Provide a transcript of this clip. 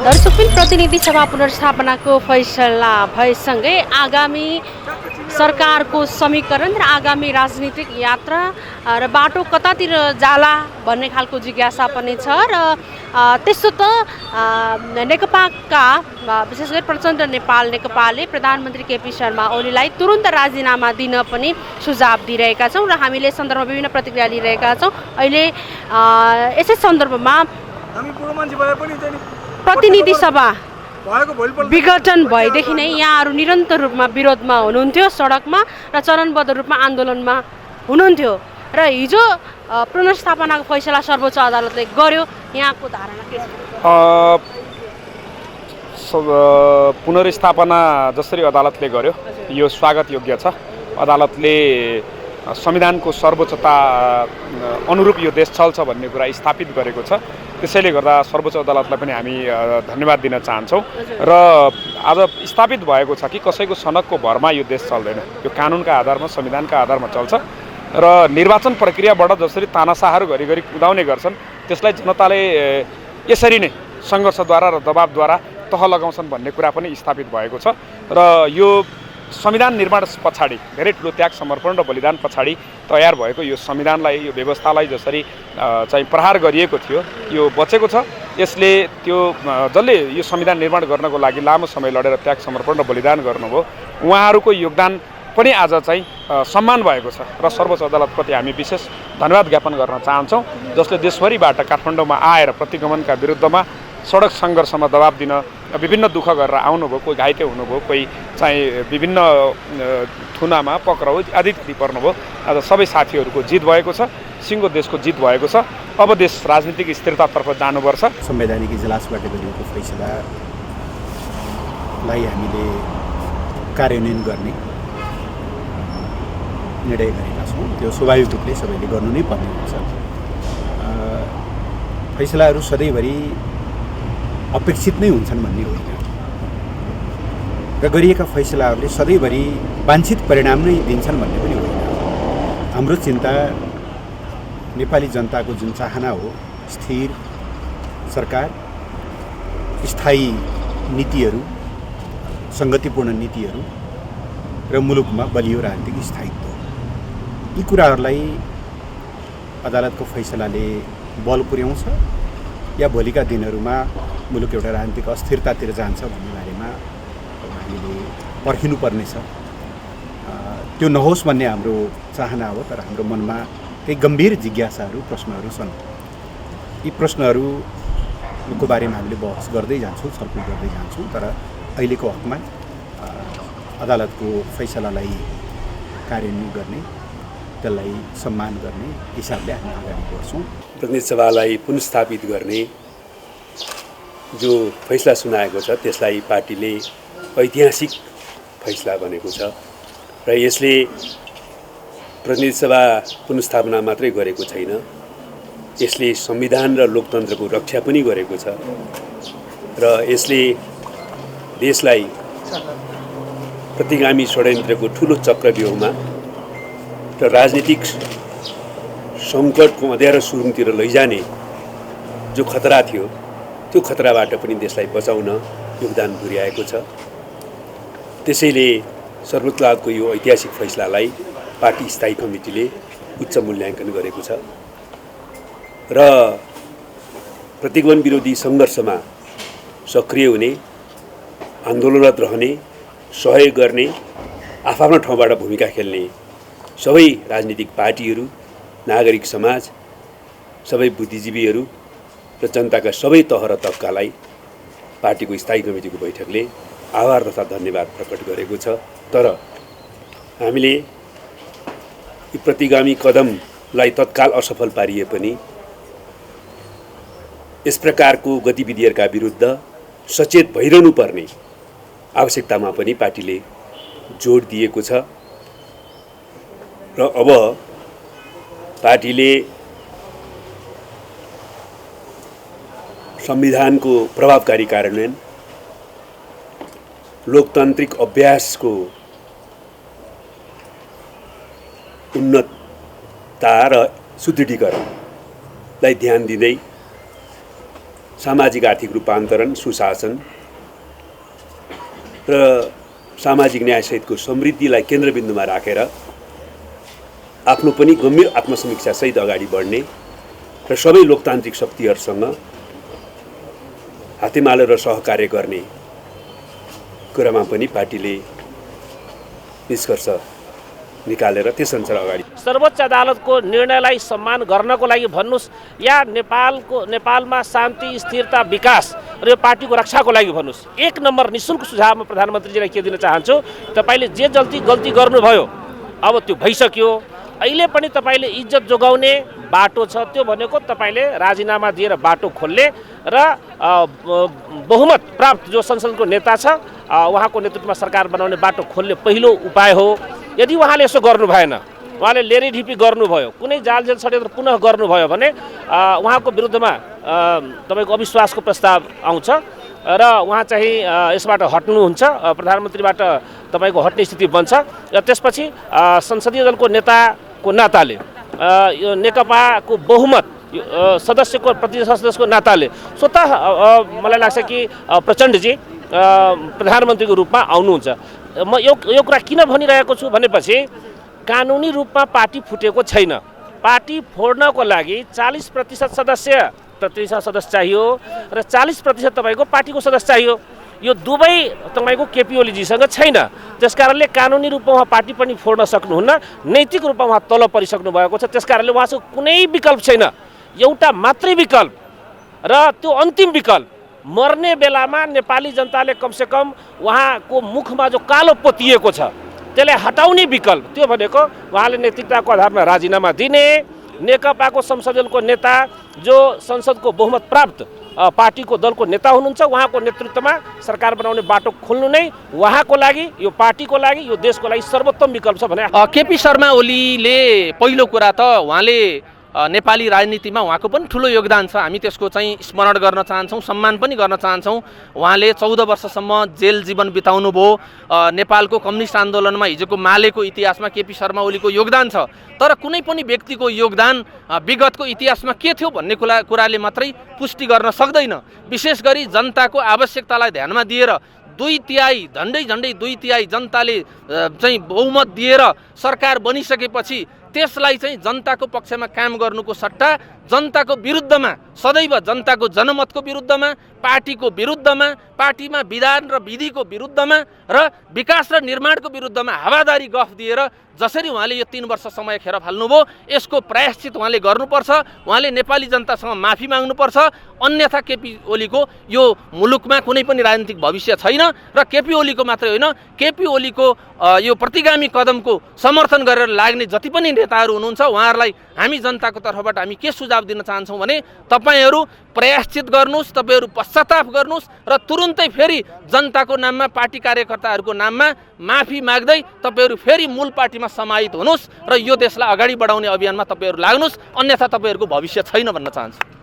दर्शकबिन प्रतिनिधि सभा पुनर्स्थापनाको फैसला भएसँगै आगामी सरकारको समीकरण र आगामी राजनीतिक यात्रा र बाटो कतातिर जाला भन्ने खालको जिज्ञासा पनि छ र त्यसो त नेकपाका विशेष गरी प्रचण्ड नेपाल नेकपाले प्रधानमन्त्री केपी शर्मा ओलीलाई तुरुन्त राजीनामा दिन पनि सुझाव दिइरहेका छौँ र हामीले सन्दर्भमा विभिन्न प्रतिक्रिया लिइरहेका छौँ। अहिले यसै सन्दर्भमा प्रतिनिधि सभा विघटन भएदेखि नै यहाँहरू निरन्तर रूपमा विरोधमा हुनुहुन्थ्यो, सडकमा र चरणबद्ध रूपमा आन्दोलनमा हुनुहुन्थ्यो र हिजो पुनर्स्थापनाको फैसला सर्वोच्च अदालतले गर्यो। यहाँको धारणा के छ? पुनर्स्थापना जसरी अदालतले गर्यो यो स्वागत योग्य छ। अदालतले संविधानको सर्वोच्चता अनुरूप यो देश चल्छ भन्ने कुरा स्थापित गरेको छ। त्यसैले गर्दा सर्वोच्च अदालतलाई पनि हामी धन्यवाद दिन चाहन्छौँ र आज स्थापित भएको छ कि कसैको सनकको भरमा यो देश चल्दैन, यो कानुनका आधारमा संविधानका आधारमा चल्छ र निर्वाचन प्रक्रियाबाट जसरी तानासाहरू घरिघरि कुदाउने गर्छन् त्यसलाई जनताले यसरी नै सङ्घर्षद्वारा र दबावद्वारा तह लगाउँछन् भन्ने कुरा पनि स्थापित भएको छ र यो संविधान निर्माण पछाडि धेरै ठुलो त्याग समर्पण र बलिदान पछाडि तयार भएको यो संविधानलाई, यो व्यवस्थालाई जसरी चाहिँ प्रहार गरिएको थियो यो बचेको छ। यसले त्यो जसले यो संविधान निर्माण गर्नको लागि लामो समय लडेर त्याग समर्पण र बलिदान गर्नुभयो उहाँहरूको योगदान पनि आज चाहिँ सम्मान भएको छ र सर्वोच्च अदालतप्रति हामी विशेष धन्यवाद ज्ञापन गर्न चाहन्छौँ जसले देशभरिबाट काठमाडौँमा आएर प्रतिगमनका विरुद्धमा सडक सङ्घर्षमा दबाब दिन विभिन्न दुःख गरेर आउनुभयो, कोही घाइते हुनुभयो, कोही चाहिँ विभिन्न थुनामा पक्राउ आदि पर्नुभयो। आज सबै साथीहरूको जित भएको छ, सिङ्गो देशको जित भएको छ। अब देश राजनीतिक स्थिरतातर्फ जानुपर्छ। संवैधानिक इजलासबाट गरिएको फैसलालाई हामीले कार्यान्वयन गर्ने निर्णय गरेका छौँ। त्यो स्वाभाविक रूपले सबैले गर्नु नै पर्ने हुन्छ। फैसलाहरू सधैँभरि अपेक्षित नै हुन्छन् भन्ने होइन र गरिएका फैसलाहरूले सधैँभरि वाञ्छित परिणाम नै दिन्छन् भन्ने पनि होइन। हाम्रो चिन्ता नेपाली जनताको जुन चाहना हो स्थिर सरकार, स्थायी नीतिहरू, सङ्गतिपूर्ण नीतिहरू र मुलुकमा बलियो राजनीतिक स्थायित्व, यी कुराहरूलाई अदालतको फैसलाले बल पुर्याउँछ या भोलिका दिनहरूमा मुलुक एउटा राजनीतिक अस्थिरतातिर जान्छ भन्ने बारेमा हामीले पर्खिनुपर्नेछ। त्यो नहोस् भन्ने हाम्रो चाहना हो, तर हाम्रो मनमा केही गम्भीर जिज्ञासाहरू, प्रश्नहरू छन्। यी प्रश्नहरूको बारेमा हामीले बहस गर्दै जान्छौँ, छलफल गर्दै जान्छौँ, तर अहिलेको हकमा अदालतको फैसलालाई कार्यान्वयन गर्ने, त्यसलाई सम्मान गर्ने हिसाबले हामी अगाडि बढ्छौँ। प्रतिनिधि सभालाई पुनर्स्थापित गर्ने जो फैसला सुनाएको छ त्यसलाई पार्टीले ऐतिहासिक फैसला भनेको छ र यसले प्रतिनिधि सभा पुनर्स्थापना मात्रै गरेको छैन, यसले संविधान र लोकतन्त्रको रक्षा पनि गरेको छ र यसले देशलाई प्रतिगामी षड्यन्त्रको ठुलो चक्रव्यूहमा र राजनीतिक सङ्कटको अँध्यारो सुरुङतिर लैजाने जो खतरा थियो त्यो खतराबाट पनि देशलाई बचाउन योगदान पुर्याएको छ। त्यसैले सर्वोच्च अदालतको यो ऐतिहासिक फैसलालाई पार्टी स्थायी कमिटीले उच्च मूल्याङ्कन गरेको छ र प्रतिगमन विरोधी सङ्घर्षमा सक्रिय हुने, आन्दोलनरत रहने, सहयोग गर्ने, आफ्ना ठाउँबाट भूमिका खेल्ने सबै राजनीतिक पार्टीहरू, नागरिक समाज, सबै बुद्धिजीवीहरू र जनताका सबै तह र तबकालाई पार्टीको स्थायी कमिटीको बैठकले आभार तथा धन्यवाद प्रकट गरेको छ। तर हामीले यी प्रतिगामी कदमलाई तत्काल असफल पारिए पनि यस प्रकारको गतिविधिहरूका विरुद्ध सचेत भइरहनु पर्ने आवश्यकतामा पनि पार्टीले जोड दिएको छ र अब पार्टीले संविधानको प्रभावकारी कार्यान्वयन, लोकतान्त्रिक अभ्यासको उन्नतता र सुदृढीकरणलाई ध्यान दिँदै सामाजिक आर्थिक रूपान्तरण, सुशासन र सामाजिक न्यायसहितको समृद्धिलाई केन्द्रबिन्दुमा राखेर आफ्नो पनि गम्भीर आत्मसमीक्षासहित अगाडि बढ्ने र सबै लोकतान्त्रिक शक्तिहरूसँग हातेमालो र सहकार्य गर्ने कुरामा पनि पार्टीले निष्कर्ष निकालेर त्यसअनुसार अगाडि सर्वोच्च अदालतको निर्णयलाई सम्मान गर्नको लागि भन्नुस् या नेपालमा शान्ति, स्थिरता, विकास र यो पार्टीको रक्षाको लागि भन्नुस्। 1 नम्बर निशुल्क सुझाव म प्रधानमन्त्रीजीलाई के दिन चाहन्छु, तपाईँले जे गल्ती गर्नुभयो अब त्यो भइसक्यो। अहिले पनि तपाईँले इज्जत जोगाउने बाटो छ, त्यो भनेको तपाईँले राजीनामा दिएर बाटो खोल्ने र बहुमत प्राप्त जो संसदको नेता छ उहाँको नेतृत्वमा सरकार बनाउने बाटो खोल्ने पहिलो उपाय हो। यदि उहाँले यसो गर्नु भएन, उहाँले लेरीढिपी गर्नुभयो, कुनै जालझेल षड्यन्त्र पुनः गर्नुभयो भने उहाँको विरुद्धमा तपाईँको अविश्वासको प्रस्ताव आउँछ र उहाँ चाहिँ यसबाट हट्नुहुन्छ, प्रधानमन्त्रीबाट तपाईँको हट्ने स्थिति बन्छ र त्यसपछि संसदीय दलको नेताको नाताले यो नेकपाको बहुमत सदस्यको प्रतिनिधि सदस्यको नाताले स्वतः मलाई लाग्छ कि प्रचण्डजी प्रधानमन्त्रीको रूपमा आउनुहुन्छ। म यो कुरा किन भनिरहेको छु भनेपछि कानुनी रूपमा पार्टी फुटेको छैन। पार्टी फोड्नको लागि 40% सदस्य चाहियो र 40% तपाईँको पार्टीको सदस्य चाहियो। यो दुवै तपाईँको केपी ओलीजीसँग छैन। त्यसकारणले कानुनी रूपमा उहाँ पार्टी पनि फोड्न सक्नुहुन्न, नैतिक रूपमा उहाँ तल परिसक्नु भएको छ। त्यसकारणले उहाँसँग कुनै विकल्प छैन, एउटा मात्रै विकल्प र त्यो अन्तिम विकल्प मर्ने बेलामा नेपाली जनताले कमसेकम उहाँको मुखमा जो कालो पोतिएको छ त्यसलाई हटाउने विकल्प, त्यो भनेको उहाँले नैतिकताको आधारमा राजीनामा दिने, नेकपाको संसदीय दलको नेता जो संसदको बहुमत प्राप्त पार्टीको दलको नेता हुनुहुन्छ उहाँको नेतृत्वमा सरकार बनाउने बाटो खोल्नु नै उहाँको लागि, यो पार्टीको लागि, यो देशको लागि सर्वोत्तम विकल्प छ भने केपी शर्मा ओलीले पहिलो कुरा त उहाँले नेपाली राजनीतिमा उहाँको पनि ठुलो योगदान छ, हामी त्यसको चाहिँ स्मरण गर्न चाहन्छौँ, सम्मान पनि गर्न चाहन्छौँ। उहाँले 14 वर्षसम्म जेल जीवन बिताउनु भयो। नेपालको कम्युनिस्ट आन्दोलनमा हिजोको मालेको इतिहासमा केपी शर्मा ओलीको योगदान छ, तर कुनै पनि व्यक्तिको योगदान विगतको इतिहासमा के थियो भन्ने कुराले मात्रै पुष्टि गर्न सक्दैन। विशेष गरी जनताको आवश्यकतालाई ध्यानमा दिएर झन्डै 2/3 जनताले चाहिँ बहुमत दिएर सरकार बनिसकेपछि त्यसलाई चाहिँ जनताको पक्षमा काम गर्नुको सट्टा जनताको विरुद्धमा, सदैव जनताको जनमतको विरुद्धमा, पार्टीको विरुद्धमा, पार्टीमा विधान र विधिको विरुद्धमा र विकास र निर्माणको विरुद्धमा हावादारी गफ दिएर जसरी उहाँले यो 3 वर्ष समय खेर फाल्नुभयो यसको प्रायश्चित उहाँले गर्नुपर्छ। उहाँले नेपाली जनतासँग माफी माग्नुपर्छ, अन्यथा केपी ओलीको यो मुलुकमा कुनै पनि राजनीतिक भविष्य छैन। र केपी ओलीको मात्रै होइन, केपी ओलीको यो प्रतिगामी कदमको समर्थन गरेर लाग्ने जति पनि नेताहरू हुनुहुन्छ उहाँहरूलाई हामी जनताको तर्फबाट हामी के सुझाव दिन चाहन्छौँ भने तपाईँहरू प्रायश्चित गर्नुहोस्, तपाईँहरू पश्चाताप गर्नुहोस् र तुरुन्तै फेरि जनताको नाममा, पार्टी कार्यकर्ताहरूको नाममा माफी माग्दै तपाईँहरू फेरि मूल पार्टीमा समाहित हुनुहोस् र यो देशलाई अगाडि बढाउने अभियानमा तपाईँहरू लाग्नुहोस्, अन्यथा तपाईँहरूको भविष्य छैन भन्न चाहन्छु।